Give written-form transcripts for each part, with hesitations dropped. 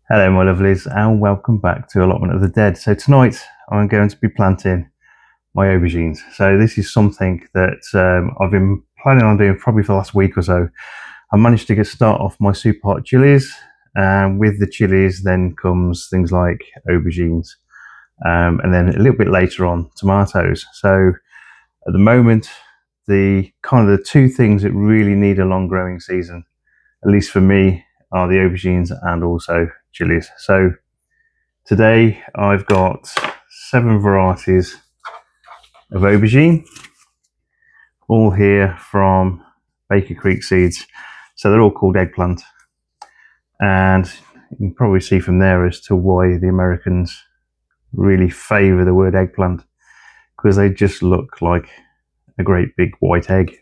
Hello my lovelies and welcome back to Allotment of the Dead. So tonight I'm going to be planting my aubergines. So this is something that I've been planning on doing probably for the last week or so. I managed to start off my super hot chilies, and with the chilies then comes things like aubergines, and then a little bit later on tomatoes. So at the moment the two things that really need a long growing season, at least for me, are the aubergines and also chilies. So today I've got 7 varieties of aubergine, all here from Baker Creek Seeds. So they're all called Eggplant, and you can probably see from there as to why the Americans really favour the word eggplant, because they just look like a great big white egg.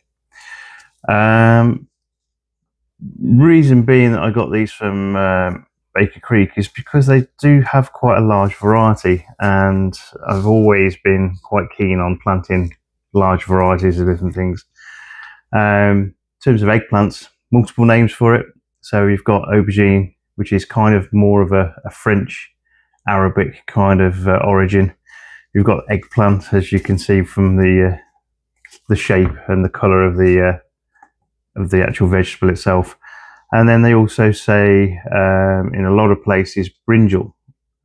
Reason being that I got these from Baker Creek is because they do have quite a large variety, and I've always been quite keen on planting large varieties of different things. In terms of eggplants, multiple names for it. So you've got aubergine, which is kind of more of a French Arabic kind of origin. You've got eggplant, as you can see from the shape and the colour of the actual vegetable itself. And then they also say in a lot of places brinjal,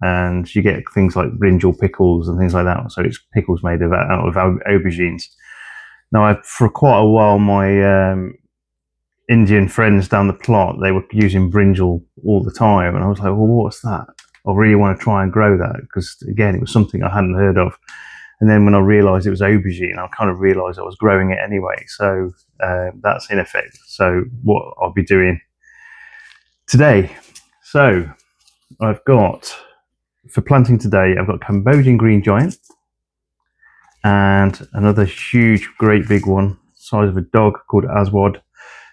and you get things like brinjal pickles and things like that. So it's pickles made out of aubergines. Now, for quite a while, my Indian friends down the plot, they were using brinjal all the time, and I was like, well, what's that? I really want to try and grow that, because again, it was something I hadn't heard of. And then when I realised it was aubergine, I kind of realised I was growing it anyway. So that's in effect. So what I'll be doing today. So I've got, for planting today, I've got Cambodian green giant and another huge, great big one, size of a dog, called Aswad.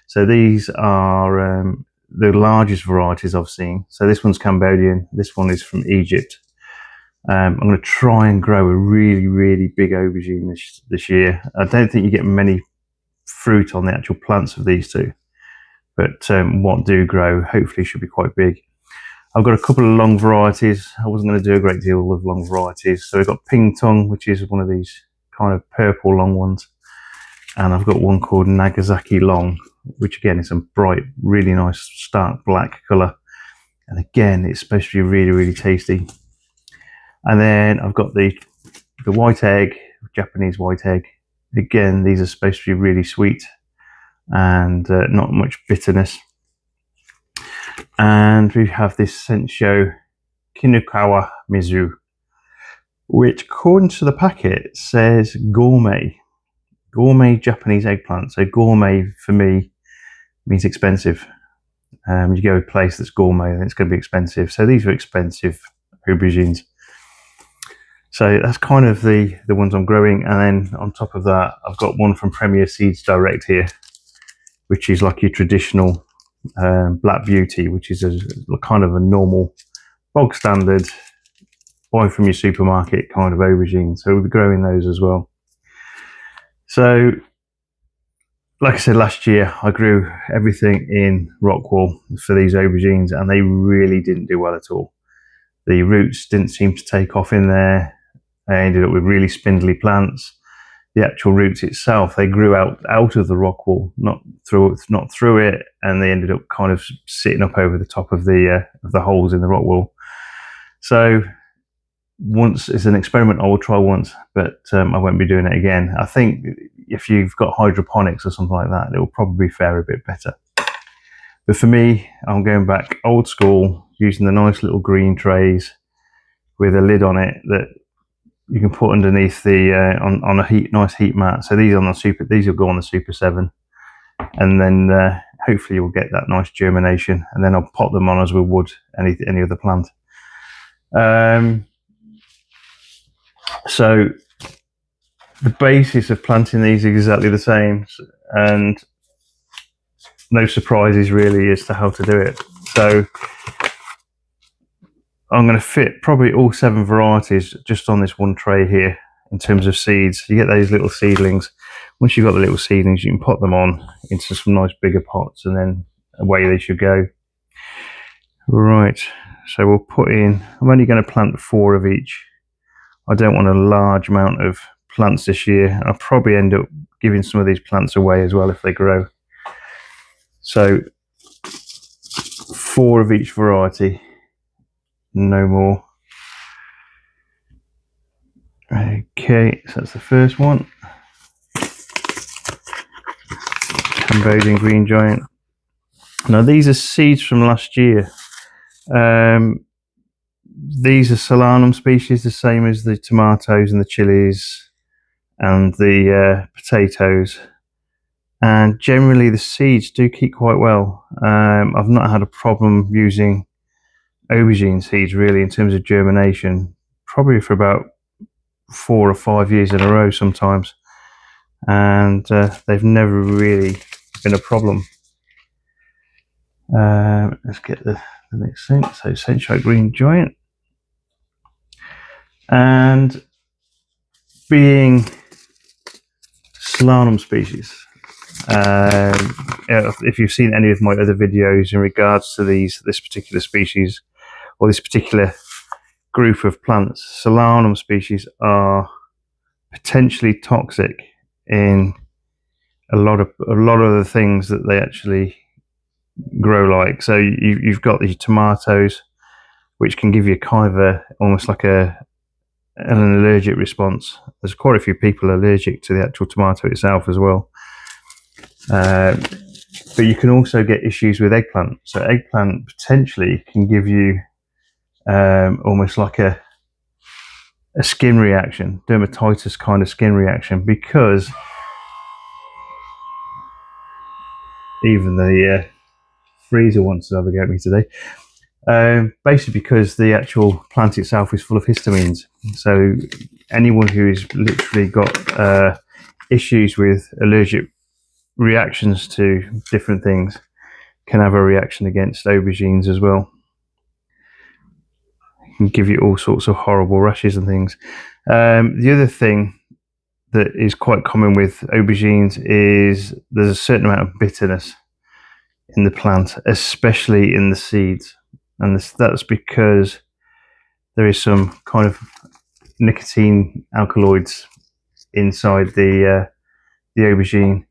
So these are the largest varieties I've seen. So this one's Cambodian, this one is from Egypt. I'm going to try and grow a really, really big aubergine this year. I don't think you get many fruit on the actual plants of these two, but what do grow hopefully should be quite big. I've got a couple of long varieties. I wasn't going to do a great deal of long varieties. So we've got Tung, which is one of these kind of purple long ones. And I've got one called Nagasaki Long, which again is a bright, really nice, stark black colour. And again, it's supposed to be really, really tasty. And then I've got the white egg, Japanese white egg. Again, these are supposed to be really sweet and not much bitterness. And we have this Senshu Kinukawa Mizu, which according to the packet says gourmet Japanese eggplant. So gourmet for me means expensive. You go to a place that's gourmet and it's going to be expensive. So these are expensive aubergines. So that's kind of the ones I'm growing. And then on top of that, I've got one from Premier Seeds Direct here, which is like your traditional Black Beauty, which is a kind of a normal, bog standard, buy from your supermarket kind of aubergine. So we'll be growing those as well. So, like I said, last year I grew everything in rockwool for these aubergines, and they really didn't do well at all. The roots didn't seem to take off in there. I ended up with really spindly plants. The actual roots itself, they grew out of the rockwool, not through it, and they ended up kind of sitting up over the top of the holes in the rockwool. So once, it's an experiment I will try once, but I won't be doing it again. I think if you've got hydroponics or something like that, it will probably fare a bit better. But for me, I'm going back old school, using the nice little green trays with a lid on it that you can put underneath the on a nice heat mat. So these will go on the Super 7, and then hopefully you'll get that nice germination, and then I'll pot them on as we would any other plant. So the basis of planting these is exactly the same, and no surprises really as to how to do it. So I'm going to fit probably all 7 varieties just on this one tray here in terms of seeds. You get those little seedlings. Once you've got the little seedlings, you can put them on into some nice bigger pots, and then away they should go. Right, So we'll put in, I'm only going to plant 4 of each. I don't want a large amount of plants this year. I'll probably end up giving some of these plants away as well if they grow. So 4 of each variety, no more. Okay, so that's the first one. Cambodian green giant. Now these are seeds from last year. These are solanum species, the same as the tomatoes and the chilies and the potatoes. And generally the seeds do keep quite well. I've not had a problem using aubergine seeds really in terms of germination, probably for about 4 or 5 years in a row sometimes, and they've never really been a problem. Let's get the next thing. So Senshu green giant, and being solanum species, if you've seen any of my other videos in regards to this particular species or this particular group of plants, solanum species are potentially toxic in a lot of the things that they actually grow like. So you've got these tomatoes, which can give you kind of almost like an allergic response. There's quite a few people allergic to the actual tomato itself as well. But you can also get issues with eggplant. So eggplant potentially can give you almost like a skin reaction, dermatitis kind of skin reaction, because even the freezer wants to have a go at me today. Basically because the actual plant itself is full of histamines. So anyone who's literally got issues with allergic reactions to different things can have a reaction against aubergines as well. It can give you all sorts of horrible rashes and things. The other thing that is quite common with aubergines is there's a certain amount of bitterness in the plant, especially in the seeds, and that's because there is some kind of nicotine alkaloids inside the aubergine,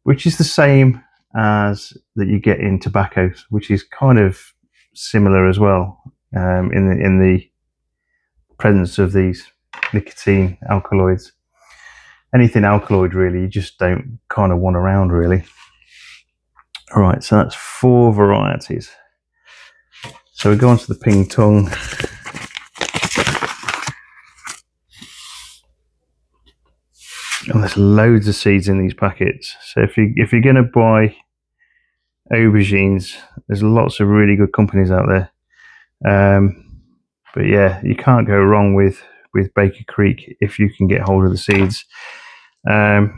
which is the same as that you get in tobacco, which is kind of similar as well, in the presence of these nicotine alkaloids. Anything alkaloid really, you just don't kind of want around really. All right, so that's 4 varieties. So we go on to the pink tongue. And there's loads of seeds in these packets. So if you're going to buy aubergines, there's lots of really good companies out there. But yeah, you can't go wrong with Baker Creek if you can get hold of the seeds. I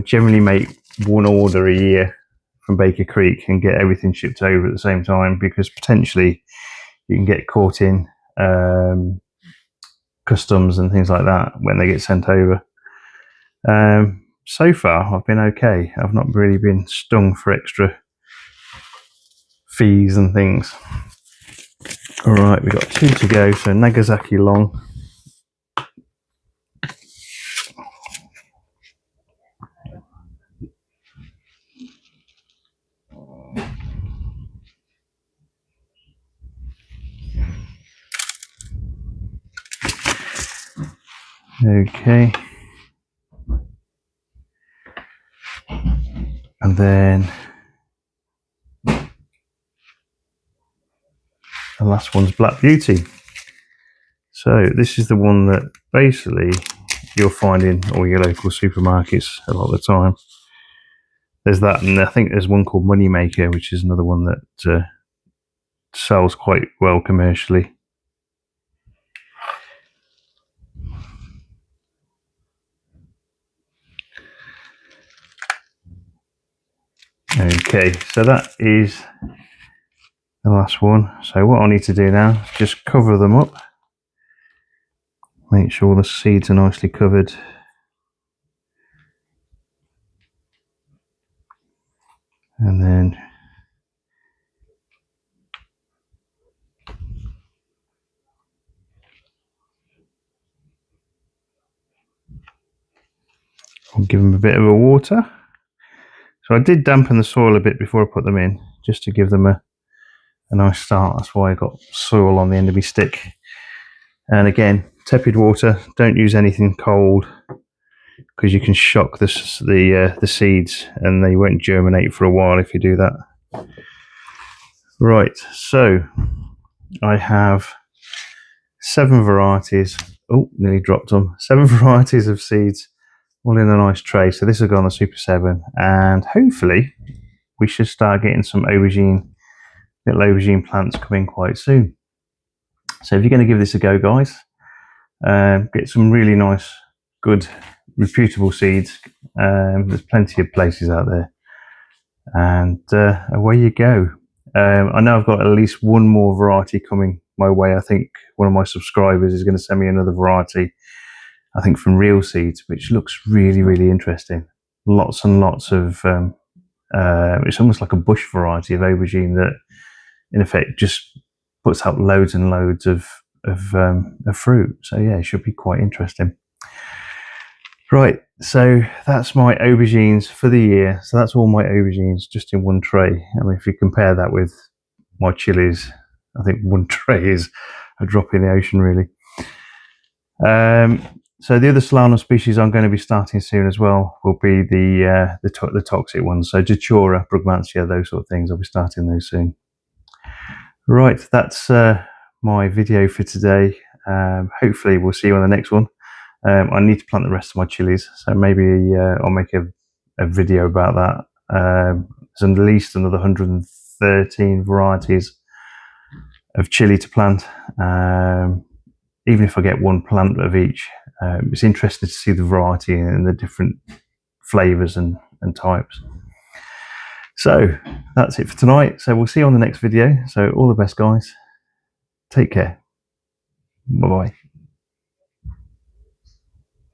generally make 1 order a year from Baker Creek and get everything shipped over at the same time, because potentially you can get caught in customs and things like that when they get sent over. So far I've been okay. I've not really been stung for extra fees and things. All right, we've got 2 to go. So Nagasaki Long. Okay. And then the last one's Black Beauty. So this is the one that basically you'll find in all your local supermarkets a lot of the time. There's that, and I think there's one called Moneymaker, which is another one that sells quite well commercially. Okay, so that is the last one. So what I need to do now is just cover them up. Make sure the seeds are nicely covered. And then I'll give them a bit of a water. So I did dampen the soil a bit before I put them in, just to give them a nice start. That's why I got soil on the end of my stick. And again, tepid water. Don't use anything cold, because you can shock the seeds and they won't germinate for a while if you do that. Right, so I have 7 varieties. Oh, nearly dropped them. 7 varieties of seeds, all in a nice tray. So this will go on the Super 7, and hopefully we should start getting some little aubergine plants coming quite soon. So if you're going to give this a go, guys, get some really nice, good, reputable seeds. There's plenty of places out there, and away you go. I know I've got at least one more variety coming my way. I think one of my subscribers is going to send me another variety, I think from Real Seeds, which looks really, really interesting. Lots and lots of, it's almost like a bush variety of aubergine that in effect just puts out loads and loads of fruit. So yeah, it should be quite interesting. Right, so that's my aubergines for the year. So that's all my aubergines just in one tray. I mean, if you compare that with my chilies, I think one tray is a drop in the ocean, really. So the other Solanum species I'm going to be starting soon as well will be the toxic ones. So Datura, Brugmansia, those sort of things. I'll be starting those soon. Right, that's my video for today. Hopefully we'll see you on the next one. I need to plant the rest of my chilies, so maybe I'll make a video about that. There's at least another 113 varieties of chili to plant. Even if I get one plant of each, it's interesting to see the variety and the different flavours and types. So that's it for tonight. So we'll see you on the next video. So all the best, guys. Take care. Bye-bye.